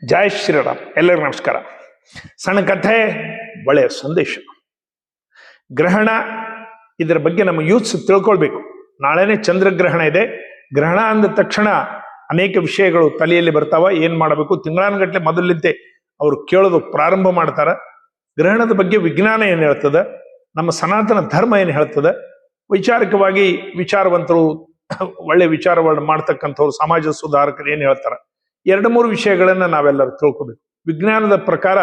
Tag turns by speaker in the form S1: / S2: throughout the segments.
S1: ಜೈ ಶ್ರೀರಾಮ್. ಎಲ್ಲರಿಗೂ ನಮಸ್ಕಾರ. ಸಣ್ಣ ಕಥೆ, ಒಳ್ಳೆಯ ಸಂದೇಶ. ಗ್ರಹಣ, ಇದರ ಬಗ್ಗೆ ನಮ್ಮ ಯೂತ್ಸ್ ತಿಳ್ಕೊಳ್ಬೇಕು. ನಾಳೆನೇ ಚಂದ್ರಗ್ರಹಣ ಇದೆ. ಗ್ರಹಣ ಅಂದ ತಕ್ಷಣ ಅನೇಕ ವಿಷಯಗಳು ತಲೆಯಲ್ಲಿ ಬರ್ತಾವ. ಏನ್ ಮಾಡಬೇಕು, ತಿಂಗಳಾನುಗಟ್ಲೆ ಮೊದಲಿದ್ದೆ ಅವರು ಕೇಳೋದು ಪ್ರಾರಂಭ ಮಾಡ್ತಾರ. ಗ್ರಹಣದ ಬಗ್ಗೆ ವಿಜ್ಞಾನ ಏನ್ ಹೇಳ್ತದ, ನಮ್ಮ ಸನಾತನ ಧರ್ಮ ಏನ್ ಹೇಳ್ತದ, ವೈಚಾರಿಕವಾಗಿ ವಿಚಾರವಂತರು, ಒಳ್ಳೆ ವಿಚಾರಗಳನ್ನ ಮಾಡ್ತಕ್ಕಂಥವ್ರು, ಸಮಾಜ ಸುಧಾರಕರು ಏನ್ ಹೇಳ್ತಾರ, 2-3 ವಿಷಯಗಳನ್ನ ನಾವೆಲ್ಲರೂ ತಿಳ್ಕೊಬೇಕು. ವಿಜ್ಞಾನದ ಪ್ರಕಾರ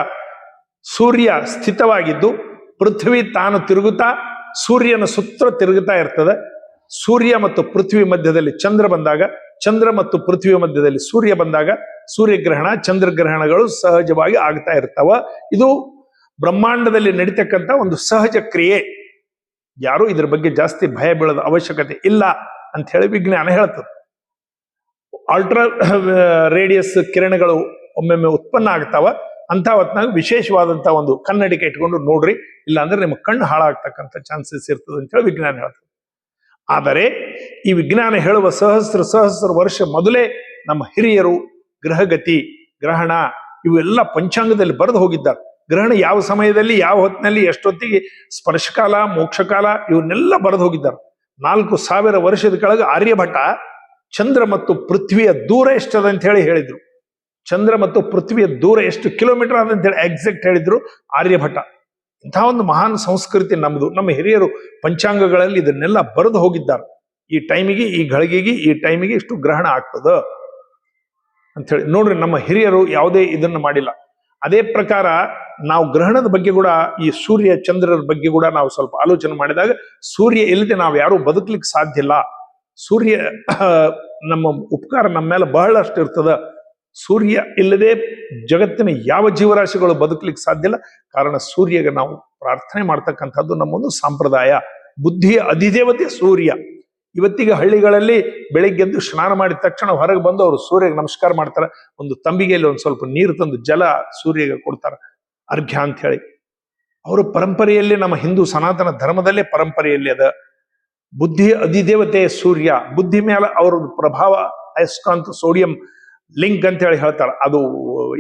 S1: ಸೂರ್ಯ ಸ್ಥಿತವಾಗಿದ್ದು ಪೃಥ್ವಿ ತಾನು ತಿರುಗುತ್ತಾ ಸೂರ್ಯನ ಸುತ್ತ ತಿರುಗುತ್ತಾ ಇರ್ತದೆ. ಸೂರ್ಯ ಮತ್ತು ಪೃಥ್ವಿ ಮಧ್ಯದಲ್ಲಿ ಚಂದ್ರ ಬಂದಾಗ, ಚಂದ್ರ ಮತ್ತು ಪೃಥ್ವಿ ಮಧ್ಯದಲ್ಲಿ ಸೂರ್ಯ ಬಂದಾಗ ಸೂರ್ಯಗ್ರಹಣ, ಚಂದ್ರಗ್ರಹಣಗಳು ಸಹಜವಾಗಿ ಆಗ್ತಾ ಇರ್ತಾವ. ಇದು ಬ್ರಹ್ಮಾಂಡದಲ್ಲಿ ನಡೀತಕ್ಕಂಥ ಒಂದು ಸಹಜ ಕ್ರಿಯೆ. ಯಾರು ಇದ್ರ ಬಗ್ಗೆ ಜಾಸ್ತಿ ಭಯ ಬೀಳದ ಅವಶ್ಯಕತೆ ಇಲ್ಲ ಅಂತ ಹೇಳಿ ವಿಜ್ಞಾನ ಹೇಳ್ತದೆ. ಅಲ್ಟ್ರಾ ರೇಡಿಯಸ್ ಕಿರಣಗಳು ಒಮ್ಮೊಮ್ಮೆ ಉತ್ಪನ್ನ ಆಗ್ತಾವ. ಅಂತ ಹೊತ್ನಾಗ ವಿಶೇಷವಾದಂತ ಒಂದು ಕನ್ನಡಿಕೆ ಇಟ್ಕೊಂಡು ನೋಡ್ರಿ, ಇಲ್ಲ ಅಂದ್ರೆ ನಿಮ್ಮ ಕಣ್ಣು ಹಾಳಾಗ್ತಕ್ಕಂಥ ಚಾನ್ಸಸ್ ಇರ್ತದೆ ಅಂತ ಹೇಳಿ ವಿಜ್ಞಾನ ಹೇಳ್ತದೆ. ಆದರೆ ಈ ವಿಜ್ಞಾನ ಹೇಳುವ ಸಹಸ್ರ ವರ್ಷ ಮೊದಲೇ ನಮ್ಮ ಹಿರಿಯರು ಗ್ರಹಗತಿ, ಗ್ರಹಣ ಇವೆಲ್ಲ ಪಂಚಾಂಗದಲ್ಲಿ ಬರೆದು ಹೋಗಿದ್ದಾರೆ. ಗ್ರಹಣ ಯಾವ ಸಮಯದಲ್ಲಿ, ಯಾವ ಹೊತ್ತಿನಲ್ಲಿ, ಎಷ್ಟೊತ್ತಿಗೆ, ಸ್ಪರ್ಶಕಾಲ, ಮೋಕ್ಷಕಾಲ ಇವನ್ನೆಲ್ಲ ಬರೆದು ಹೋಗಿದ್ದಾರೆ. 4000 ವರ್ಷದ ಕೆಳಗೆ ಆರ್ಯಭಟ ಚಂದ್ರ ಮತ್ತು ಪೃಥ್ವಿಯ ದೂರ ಎಷ್ಟದ ಅಂತ ಹೇಳಿ ಹೇಳಿದ್ರು. ಚಂದ್ರ ಮತ್ತು ಪೃಥ್ವಿಯ ದೂರ ಎಷ್ಟು ಕಿಲೋಮೀಟರ್ ಅದ ಅಂತ ಹೇಳಿ ಎಕ್ಸಾಕ್ಟ್ ಹೇಳಿದ್ರು ಆರ್ಯಭಟ. ಇಂತಹ ಒಂದು ಮಹಾನ್ ಸಂಸ್ಕೃತಿ ನಮ್ದು. ನಮ್ಮ ಹಿರಿಯರು ಪಂಚಾಂಗಗಳಲ್ಲಿ ಇದನ್ನೆಲ್ಲ ಬರೆದು ಹೋಗಿದ್ದಾರೆ. ಈ ಟೈಮಿಗೆ, ಈ ಗಳಿಗೆಗೆ, ಈ ಟೈಮಿಗೆ ಇಷ್ಟು ಗ್ರಹಣ ಆಗ್ತದ ಅಂತ ಹೇಳಿ. ನೋಡ್ರಿ, ನಮ್ಮ ಹಿರಿಯರು ಯಾವುದೇ ಇದನ್ನು ಮಾಡಿಲ್ಲ. ಅದೇ ಪ್ರಕಾರ ನಾವು ಗ್ರಹಣದ ಬಗ್ಗೆ ಕೂಡ, ಈ ಸೂರ್ಯ ಚಂದ್ರರ ಬಗ್ಗೆ ಕೂಡ ನಾವು ಸ್ವಲ್ಪ ಆಲೋಚನೆ ಮಾಡಿದಾಗ, ಸೂರ್ಯ ಇಲ್ಲದೆ ನಾವು ಯಾರು ಬದುಕಲಿಕ್ಕೆ ಸಾಧ್ಯ ಇಲ್ಲ. ಸೂರ್ಯ ನಮ್ಮ ಉಪಕಾರ ನಮ್ಮ ಮೇಲೆ ಬಹಳಷ್ಟು ಇರ್ತದ. ಸೂರ್ಯ ಇಲ್ಲದೆ ಜಗತ್ತಿನ ಯಾವ ಜೀವರಾಶಿಗಳು ಬದುಕಲಿಕ್ಕೆ ಸಾಧ್ಯ ಇಲ್ಲ. ಕಾರಣ ಸೂರ್ಯಗೆ ನಾವು ಪ್ರಾರ್ಥನೆ ಮಾಡ್ತಕ್ಕಂಥದ್ದು ನಮ್ಮೊಂದು ಸಂಪ್ರದಾಯ. ಬುದ್ಧಿಯ ಅಧಿದೇವತೆ ಸೂರ್ಯ. ಇವತ್ತಿಗೆ ಹಳ್ಳಿಗಳಲ್ಲಿ ಬೆಳಿಗ್ಗೆದ್ದು ಸ್ನಾನ ಮಾಡಿದ ತಕ್ಷಣ ಹೊರಗೆ ಬಂದು ಅವರು ಸೂರ್ಯಗೆ ನಮಸ್ಕಾರ ಮಾಡ್ತಾರೆ. ಒಂದು ತಂಬಿಗೆಯಲ್ಲಿ ಒಂದು ಸ್ವಲ್ಪ ನೀರು ತಂದು ಜಲ ಸೂರ್ಯಗೆ ಕೊಡ್ತಾರೆ, ಅರ್ಘ್ಯ ಅಂತ ಹೇಳಿ. ಅವರ ಪರಂಪರೆಯಲ್ಲಿ, ನಮ್ಮ ಹಿಂದೂ ಸನಾತನ ಧರ್ಮದಲ್ಲೇ ಪರಂಪರೆಯಲ್ಲಿ ಅದ. ಬುದ್ಧಿಯ ಅಧಿದೇವತೆ ಸೂರ್ಯ. ಬುದ್ಧಿ ಮೇಲೆ ಅವ್ರ ಪ್ರಭಾವ ಅಯಸ್ಕಾಂತ ಸೋಡಿಯಂ ಲಿಂಕ್ ಅಂತ ಹೇಳಿ ಹೇಳ್ತಾರೆ. ಅದು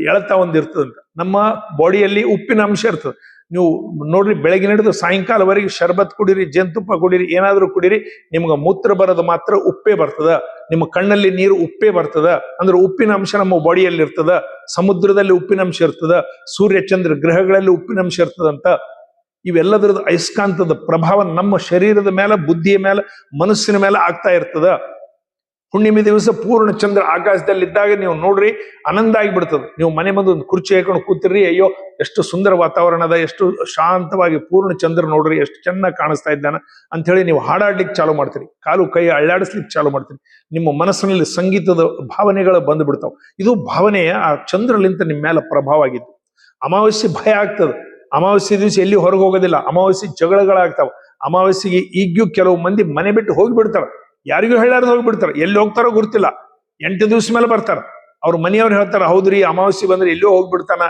S1: ಎಳತ ಒಂದು ಇರ್ತದಂತ. ನಮ್ಮ ಬಾಡಿಯಲ್ಲಿ ಉಪ್ಪಿನ ಅಂಶ ಇರ್ತದೆ. ನೀವು ನೋಡ್ರಿ, ಬೆಳಗಿನ ಹಿಡಿದು ಸಾಯಂಕಾಲವರೆಗೆ ಶರ್ಬತ್ ಕುಡೀರಿ, ಜೇನುತುಪ್ಪ ಕುಡೀರಿ, ಏನಾದ್ರೂ ಕುಡೀರಿ, ನಿಮ್ಗೆ ಮೂತ್ರ ಬರೋದು ಮಾತ್ರ ಉಪ್ಪೇ ಬರ್ತದ. ನಿಮ್ಮ ಕಣ್ಣಲ್ಲಿ ನೀರು ಉಪ್ಪೇ ಬರ್ತದ. ಅಂದ್ರೆ ಉಪ್ಪಿನ ಅಂಶ ನಮ್ಮ ಬಾಡಿಯಲ್ಲಿ ಇರ್ತದ. ಸಮುದ್ರದಲ್ಲಿ ಉಪ್ಪಿನ ಅಂಶ ಇರ್ತದ. ಸೂರ್ಯ ಚಂದ್ರ ಗ್ರಹಗಳಲ್ಲಿ ಉಪ್ಪಿನ ಅಂಶ ಇರ್ತದಂತ. ಇವೆಲ್ಲದರದ್ದು ಅಯಸ್ಕಾಂತದ ಪ್ರಭಾವ ನಮ್ಮ ಶರೀರದ ಮೇಲೆ, ಬುದ್ಧಿಯ ಮೇಲೆ, ಮನಸ್ಸಿನ ಮೇಲೆ ಆಗ್ತಾ ಇರ್ತದ. ಹುಣ್ಣಿಮೆ ದಿವಸ ಪೂರ್ಣ ಚಂದ್ರ ಆಕಾಶದಲ್ಲಿದ್ದಾಗ ನೀವು ನೋಡ್ರಿ, ಆನಂದ ಆಗಿಬಿಡ್ತದೆ. ನೀವು ಮನೆ ಮುಂದೆ ಒಂದು ಕುರ್ಚಿ ಹಾಕೊಂಡು ಕೂತಿರ್ರಿ, ಅಯ್ಯೋ ಎಷ್ಟು ಸುಂದರ ವಾತಾವರಣ ಅದ, ಎಷ್ಟು ಶಾಂತವಾಗಿ ಪೂರ್ಣ ಚಂದ್ರ ನೋಡ್ರಿ, ಎಷ್ಟು ಚೆನ್ನಾಗಿ ಕಾಣಿಸ್ತಾ ಇದ್ದಾನ ಅಂತ ಹೇಳಿ ನೀವು ಹಾಡಾಡ್ಲಿಕ್ಕೆ ಚಾಲು ಮಾಡ್ತೀರಿ, ಕಾಲು ಕೈ ಅಳ್ಳಾಡಿಸ್ಲಿಕ್ಕೆ ಚಾಲು ಮಾಡ್ತೀರಿ. ನಿಮ್ಮ ಮನಸ್ಸಿನಲ್ಲಿ ಸಂಗೀತದ ಭಾವನೆಗಳು ಬಂದು ಬಿಡ್ತಾವ. ಇದು ಭಾವನೆಯ ಆ ಚಂದ್ರಲಿಂತ ನಿಮ್ಮ ಮೇಲೆ ಪ್ರಭಾವ ಆಗಿತ್ತು. ಅಮಾವಾಸ್ಯೆ ಭಯ ಆಗ್ತದೆ. ಅಮಾವಾಸ್ಯೆ ದಿವಸ ಎಲ್ಲಿ ಹೊರಗೆ ಹೋಗೋದಿಲ್ಲ. ಅಮಾವಾಸ್ಯೆ ಜಗಳಗಳಾಗ್ತಾವ. ಅಮಾವಾಸ್ಯೆಗೆ ಈಗ್ಯೂ ಕೆಲವು ಮಂದಿ ಮನೆ ಬಿಟ್ಟು ಹೋಗಿಬಿಡ್ತಾರ. ಯಾರಿಗೂ ಹೇಳಾರ್ದು ಹೋಗ್ಬಿಡ್ತಾರೆ. ಎಲ್ಲಿ ಹೋಗ್ತಾರೋ ಗೊತ್ತಿಲ್ಲ. 8 ದಿವಸ ಮೇಲೆ ಬರ್ತಾರ. ಅವ್ರ ಮನೆಯವ್ರು ಹೇಳ್ತಾರ, ಹೌದ್ರಿ ಅಮಾವಾಸ್ಯೆ ಬಂದ್ರೆ ಎಲ್ಲೋ ಹೋಗ್ಬಿಡ್ತಾನ,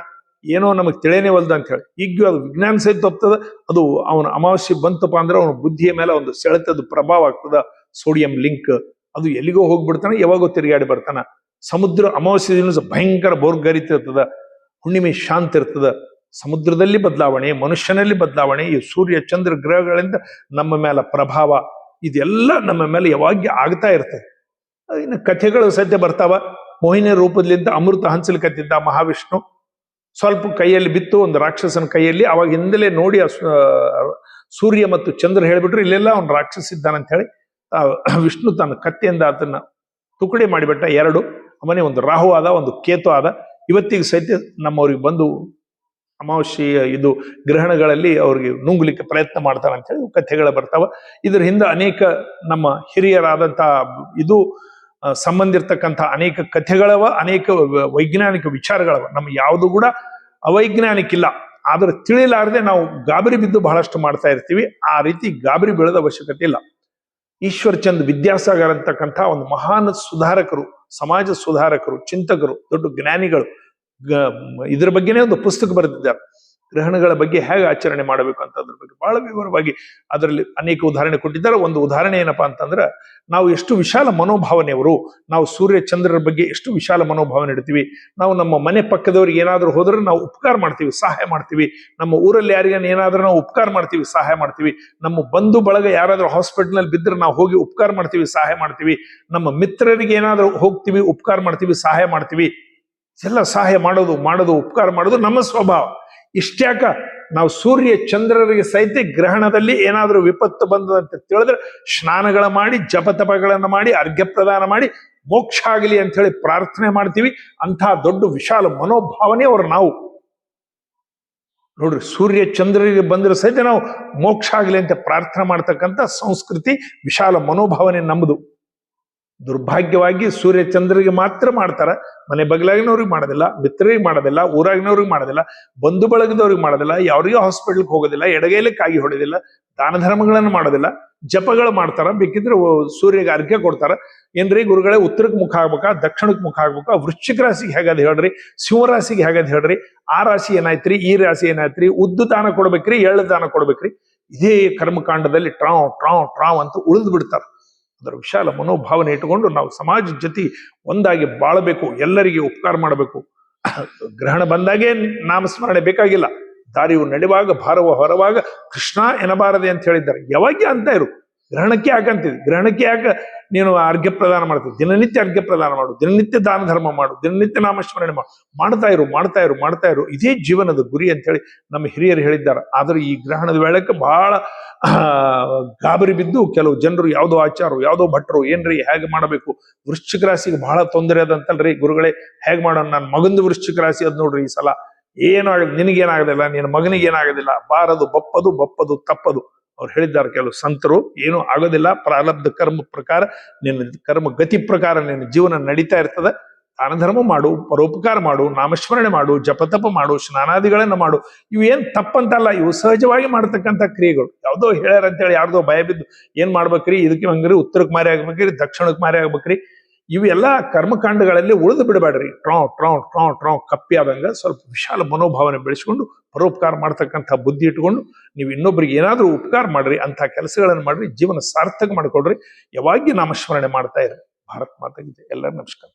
S1: ಏನೋ ನಮಗ್ ತಿಳಿಯನೇ ವಲ್ದ ಅಂತ ಹೇಳಿ. ಈಗ್ಯೂ ಅದು ವಿಜ್ಞಾನ ಸಹಿತ ಒಪ್ತದ. ಅದು ಅವನ ಅಮಾವಾಸ್ಯೆ ಬಂತಪ್ಪ ಅಂದ್ರೆ ಅವನ ಬುದ್ಧಿಯ ಮೇಲೆ ಒಂದು ಸೆಳೆತದ ಪ್ರಭಾವ ಆಗ್ತದ. Sodium link. ಅದು ಎಲ್ಲಿಗೋ ಹೋಗ್ಬಿಡ್ತಾನ, ಯಾವಾಗೋ ತಿರುಗಾಡಿ ಬರ್ತಾನ. ಸಮುದ್ರ ಅಮಾವಾಸ್ಯೆ ದಿವಸ ಭಯಂಕರ ಬೋರ್ಗರಿತ ಇರ್ತದ. ಹುಣ್ಣಿಮೆ ಶಾಂತಿ ಇರ್ತದ. ಸಮುದ್ರದಲ್ಲಿ ಬದಲಾವಣೆ, ಮನುಷ್ಯನಲ್ಲಿ ಬದಲಾವಣೆ, ಈ ಸೂರ್ಯ ಚಂದ್ರ ಗ್ರಹಗಳಿಂದ ನಮ್ಮ ಮೇಲೆ ಪ್ರಭಾವ, ಇದೆಲ್ಲ ನಮ್ಮ ಮೇಲೆ ಯಾವಾಗ ಆಗ್ತಾ ಇರ್ತದೆ. ಇನ್ನು ಕಥೆಗಳು ಸದ್ಯ ಬರ್ತಾವ. ಮೋಹಿನಿ ರೂಪದಲ್ಲಿದ್ದ ಅಮೃತ ಹಂಚಲಿಕತ್ತಿದ್ದ ಮಹಾವಿಷ್ಣು ಸ್ವಲ್ಪ ಕೈಯಲ್ಲಿ ಬಿತ್ತು, ಒಂದು ರಾಕ್ಷಸನ ಕೈಯಲ್ಲಿ. ಅವಾಗ ಹಿಂದಲೇ ನೋಡಿ ಸೂರ್ಯ ಮತ್ತು ಚಂದ್ರ ಹೇಳ್ಬಿಟ್ರು, ಇಲ್ಲೆಲ್ಲ ಅವ್ನು ರಾಕ್ಷಸ ಇದ್ದಾನಂತ ಹೇಳಿ ವಿಷ್ಣು ತನ್ನ ಕತ್ತೆಯಿಂದ ಅದನ್ನ ತುಕಡಿ ಮಾಡಿಬಿಟ್ಟ. 2 ಅವನೇ, ಒಂದು ರಾಹು ಆದ, ಒಂದು ಕೇತು ಆದ. ಇವತ್ತಿಗೆ ಸಹಿತ ನಮ್ಮವ್ರಿಗೆ ಬಂದು ಅಮಾವಾಸ್ಯೆ ಇದು ಗ್ರಹಣಗಳಲ್ಲಿ ಅವ್ರಿಗೆ ನುಂಗ್ಲಿಕ್ಕೆ ಪ್ರಯತ್ನ ಮಾಡ್ತಾರ ಅಂತ ಹೇಳಿ ಕಥೆಗಳು ಬರ್ತಾವ. ಇದ್ರ ಹಿಂದೆ ಅನೇಕ ನಮ್ಮ ಹಿರಿಯರಾದಂತಹ ಇದು ಸಂಬಂಧಿರ್ತಕ್ಕಂಥ ಅನೇಕ ಕಥೆಗಳವ, ಅನೇಕ ವೈಜ್ಞಾನಿಕ ವಿಚಾರಗಳವ. ನಮ್ಗೆ ಯಾವುದು ಕೂಡ ಅವೈಜ್ಞಾನಿಕ ಇಲ್ಲ. ಆದ್ರೆ ತಿಳಿಲಾರದೆ ನಾವು ಗಾಬರಿ ಬಿದ್ದು ಬಹಳಷ್ಟು ಮಾಡ್ತಾ ಇರ್ತೀವಿ. ಆ ರೀತಿ ಗಾಬರಿ ಬೀಳದ ಅವಶ್ಯಕತೆ ಇಲ್ಲ. ಈಶ್ವರ್ ಚಂದ್ ವಿದ್ಯಾಸಾಗರ್ ಅಂತಕ್ಕಂಥ ಒಂದು ಮಹಾನ್ ಸುಧಾರಕರು, ಸಮಾಜ ಸುಧಾರಕರು, ಚಿಂತಕರು, ದೊಡ್ಡ ಜ್ಞಾನಿಗಳು, ಇದ್ರ ಬಗ್ಗೆನೇ ಒಂದು ಪುಸ್ತಕ ಬರೆದಿದ್ದಾರೆ. ಗ್ರಹಣಗಳ ಬಗ್ಗೆ ಹೇಗೆ ಆಚರಣೆ ಮಾಡಬೇಕು ಅಂತ ಅದ್ರ ಬಗ್ಗೆ ಬಹಳ ವಿವರವಾಗಿ ಅದರಲ್ಲಿ ಅನೇಕ ಉದಾಹರಣೆ ಕೊಟ್ಟಿದ್ದಾರೆ. ಒಂದು ಉದಾಹರಣೆ ಏನಪ್ಪಾ ಅಂತಂದ್ರೆ, ನಾವು ಎಷ್ಟು ವಿಶಾಲ ಮನೋಭಾವನೆಯವರು, ನಾವು ಸೂರ್ಯ ಚಂದ್ರರ ಬಗ್ಗೆ ಎಷ್ಟು ವಿಶಾಲ ಮನೋಭಾವನೆ ಇಡ್ತೀವಿ. ನಾವು ನಮ್ಮ ಮನೆ ಪಕ್ಕದವ್ರಿಗೆ ಏನಾದರೂ ಹೋದ್ರೆ ನಾವು ಉಪಕಾರ ಮಾಡ್ತೀವಿ, ಸಹಾಯ ಮಾಡ್ತೀವಿ. ನಮ್ಮ ಊರಲ್ಲಿ ಯಾರಿಗಾನ ಏನಾದ್ರೂ ನಾವು ಉಪಕಾರ ಮಾಡ್ತೀವಿ, ಸಹಾಯ ಮಾಡ್ತೀವಿ. ನಮ್ಮ ಬಂಧು ಬಳಗ ಯಾರಾದ್ರೂ ಹಾಸ್ಪಿಟಲ್ ಬಿದ್ದರೆ ನಾವು ಹೋಗಿ ಉಪಕಾರ ಮಾಡ್ತೀವಿ, ಸಹಾಯ ಮಾಡ್ತೀವಿ. ನಮ್ಮ ಮಿತ್ರರಿಗೆ ಏನಾದ್ರೂ ಹೋಗ್ತೀವಿ, ಉಪಕಾರ ಮಾಡ್ತೀವಿ, ಸಹಾಯ ಮಾಡ್ತೀವಿ. ಎಲ್ಲ ಸಹಾಯ ಮಾಡೋದು ಉಪಕಾರ ಮಾಡೋದು ನಮ್ಮ ಸ್ವಭಾವ. ಇಷ್ಟ್ಯಾಕ ನಾವು ಸೂರ್ಯ ಚಂದ್ರರಿಗೆ ಸಹಿತ ಗ್ರಹಣದಲ್ಲಿ ಏನಾದರೂ ವಿಪತ್ತು ಬಂದದಂತ ತಿಳಿದ್ರೆ ಸ್ನಾನಗಳ ಮಾಡಿ, ಜಪತಪಗಳನ್ನು ಮಾಡಿ, ಅರ್ಘ್ಯ ಪ್ರದಾನ ಮಾಡಿ ಮೋಕ್ಷ ಆಗಲಿ ಅಂತ ಹೇಳಿ ಪ್ರಾರ್ಥನೆ ಮಾಡ್ತೀವಿ. ಅಂತಹ ದೊಡ್ಡ ವಿಶಾಲ ಮನೋಭಾವನೆಯವರು ನಾವು. ನೋಡ್ರಿ, ಸೂರ್ಯ ಚಂದ್ರರಿಗೆ ಬಂದ್ರೆ ಸಹಿತ ನಾವು ಮೋಕ್ಷ ಆಗಲಿ ಅಂತ ಪ್ರಾರ್ಥನೆ ಮಾಡ್ತಕ್ಕಂಥ ಸಂಸ್ಕೃತಿ, ವಿಶಾಲ ಮನೋಭಾವನೆ ನಮ್ಮದು. ದುರ್ಭಾಗ್ಯವಾಗಿ ಸೂರ್ಯ ಚಂದ್ರರಿಗೆ ಮಾತ್ರ ಮಾಡ್ತಾರ. ಮನೆ ಬಗಲಾಗಿನವ್ರಿಗೆ ಮಾಡೋದಿಲ್ಲ, ಮಿತ್ರರಿಗೆ ಮಾಡೋದಿಲ್ಲ, ಊರಾಗಿನವ್ರಿಗೆ ಮಾಡೋದಿಲ್ಲ, ಬಂಧು ಬಳಗದವ್ರಿಗೆ ಮಾಡೋದಿಲ್ಲ, ಯಾರಿಗೂ ಹಾಸ್ಪಿಟಲ್ಗೆ ಹೋಗೋದಿಲ್ಲ, ಎಡಗೈಲೆ ಕಾಗಿ ಹೊಡೆದಿಲ್ಲ, ದಾನ ಧರ್ಮಗಳನ್ನು ಮಾಡೋದಿಲ್ಲ, ಜಪಗಳು ಮಾಡ್ತಾರ. ಬೇಕಿದ್ರೆ ಸೂರ್ಯಗೆ ಅರ್ಘ್ಯ ಕೊಡ್ತಾರ. ಏನ್ರಿ ಗುರುಗಳೇ, ಉತ್ತರಕ್ಕೆ ಮುಖ ಆಗ್ಬೇಕಾ, ದಕ್ಷಿಣಕ್ಕೆ ಮುಖ ಆಗ್ಬೇಕಾ, ವೃಶ್ಚಿಕ ರಾಶಿಗೆ ಹೇಗದ ಹೇಳ್ರಿ, ಸಿಂಹರಾಶಿಗೆ ಹೇಗದ ಹೇಳ್ರಿ, ಆ ರಾಶಿ ಏನಾಯ್ತ್ರಿ, ಈ ರಾಶಿ ಏನಾಯ್ತ್ರಿ, ಉದ್ದು ದಾನ ಕೊಡ್ಬೇಕ್ರಿ, ಎಳ್ಳು ದಾನ ಕೊಡ್ಬೇಕ್ರಿ. ಇದೇ ಕರ್ಮಕಾಂಡದಲ್ಲಿ ಟ್ರಾವ್ ಅಂತ ಉಳಿದು ಬಿಡ್ತಾರ. ಅದರ ವಿಶಾಲ ಮನೋಭಾವನೆ ಇಟ್ಟುಕೊಂಡು ನಾವು ಸಮಾಜದ ಜೊತೆ ಒಂದಾಗಿ ಬಾಳಬೇಕು, ಎಲ್ಲರಿಗೆ ಉಪಕಾರ ಮಾಡಬೇಕು. ಗ್ರಹಣ ಬಂದಾಗೆ ನಾಮಸ್ಮರಣೆ ಬೇಕಾಗಿಲ್ಲ. ದಾರಿಯು ನಡೆಯುವಾಗ ಭಾರವ ಹೊರವಾಗ ಕೃಷ್ಣ ಎನ್ನಬಾರದೆ ಅಂತ ಹೇಳಿದ್ದಾರೆ. ಯಾವಾಗ ಅಂತ ಇರು, ಗ್ರಹಣಕ್ಕೆ ಯಾಕಂತಿದ್ವಿ, ಗ್ರಹಣಕ್ಕೆ ಯಾಕೆ ನೀನು ಅರ್ಘ್ಯ ಪ್ರದಾನ ಮಾಡ್ತೀವಿ, ದಿನನಿತ್ಯ ಅರ್ಘ್ಯ ಪ್ರದಾನ ಮಾಡು, ದಿನನಿತ್ಯ ದಾನ ಧರ್ಮ ಮಾಡು, ದಿನನಿತ್ಯ ನಾಮಸ್ಮರಣೆ ಮಾಡ್ತಾ ಇರು. ಇದೇ ಜೀವನದ ಗುರಿ ಅಂತ ಹೇಳಿ ನಮ್ಮ ಹಿರಿಯರು ಹೇಳಿದ್ದಾರೆ. ಆದ್ರೆ ಈ ಗ್ರಹಣದ ವೇಳೆಗೆ ಬಹಳ ಗಾಬರಿ ಬಿದ್ದು ಕೆಲವು ಜನರು ಯಾವುದೋ ಆಚಾರ, ಯಾವುದೋ ಭಟ್ರು, ಏನ್ರಿ ಹೇಗೆ ಮಾಡಬೇಕು, ವೃಶ್ಚಿಕ ರಾಶಿಗೆ ಬಹಳ ತೊಂದರೆ ಅದಂತಲ್ರಿ ಗುರುಗಳೇ, ಹೇಗೆ ಮಾಡೋಣ, ನನ್ನ ಮಗಂದು ವೃಶ್ಚಿಕ ರಾಶಿ ಅದ್ ನೋಡ್ರಿ, ಈ ಸಲ ಏನೂ ಆಗಲ್ಲ, ನಿನಗೇನಾಗೋದಿಲ್ಲ, ನಿನ್ನ ಮಗನಿಗೆ ಏನಾಗೋದಿಲ್ಲ, ಬಾರದು ಬಪ್ಪದು ತಪ್ಪದು. ಅವ್ರು ಹೇಳಿದ್ದಾರೆ ಕೆಲವು ಸಂತರು, ಏನೂ ಆಗೋದಿಲ್ಲ, ಪ್ರಾರಬ್ಧ ಕರ್ಮ ಪ್ರಕಾರ ನಿನ್ನ ಕರ್ಮ ಗತಿ ಪ್ರಕಾರ ನಿನ್ನ ಜೀವನ ನಡೀತಾ ಇರ್ತದೆ. ದಾನ ಧರ್ಮ ಮಾಡು, ಪರೋಪಕಾರ ಮಾಡು, ನಾಮಸ್ಮರಣೆ ಮಾಡು, ಜಪತಪ ಮಾಡು, ಸ್ನಾನಾದಿಗಳನ್ನ ಮಾಡು. ಇವು ಏನ್ ತಪ್ಪಂತಲ್ಲ, ಇವು ಸಹಜವಾಗಿ ಮಾಡ್ತಕ್ಕಂಥ ಕ್ರಿಯೆಗಳು. ಯಾವುದೋ ಹೇಳ್ಯಾರ ಅಂತೇಳಿ ಯಾರ್ದೋ ಭಯ ಬಿದ್ದು ಏನ್ ಮಾಡ್ಬೇಕ್ರಿ, ಇದಕ್ಕೆ ಹಂಗ್ರಿ ಉತ್ತರಕ್ಕೆ ಮಾರಿ ಆಗ್ಬೇಕ್ರಿ, ದಕ್ಷಿಣಕ್ಕೆ ಮಾರಿ ಆಗ್ಬೇಕ್ರಿ, ಇವೆಲ್ಲ ಕರ್ಮಕಾಂಡಗಳಲ್ಲಿ ಉಳಿದು ಬಿಡಬೇಡ್ರಿ. ಟ್ರಾವ್ ಕಪ್ಪಿ ಆದಂಗ ಸ್ವಲ್ಪ ವಿಶಾಲ ಮನೋಭಾವನೆ ಬೆಳೆಸ್ಕೊಂಡು ಪರೋಪಕಾರ ಮಾಡ್ತಕ್ಕಂಥ ಬುದ್ಧಿ ಇಟ್ಕೊಂಡು ನೀವು ಇನ್ನೊಬ್ರಿಗೆ ಏನಾದ್ರೂ ಉಪಕಾರ ಮಾಡ್ರಿ, ಅಂಥ ಕೆಲಸಗಳನ್ನು ಮಾಡ್ರಿ, ಜೀವನ ಸಾರ್ಥಕ ಮಾಡ್ಕೊಡ್ರಿ. ಯಾವಾಗ ನಾಮಸ್ಮರಣೆ ಮಾಡ್ತಾ ಇರಿ. ಭಾರತ್ ಮಾತಾ ಕೀ ಜೈ. ಎಲ್ಲರೂ ನಮಸ್ಕಾರ.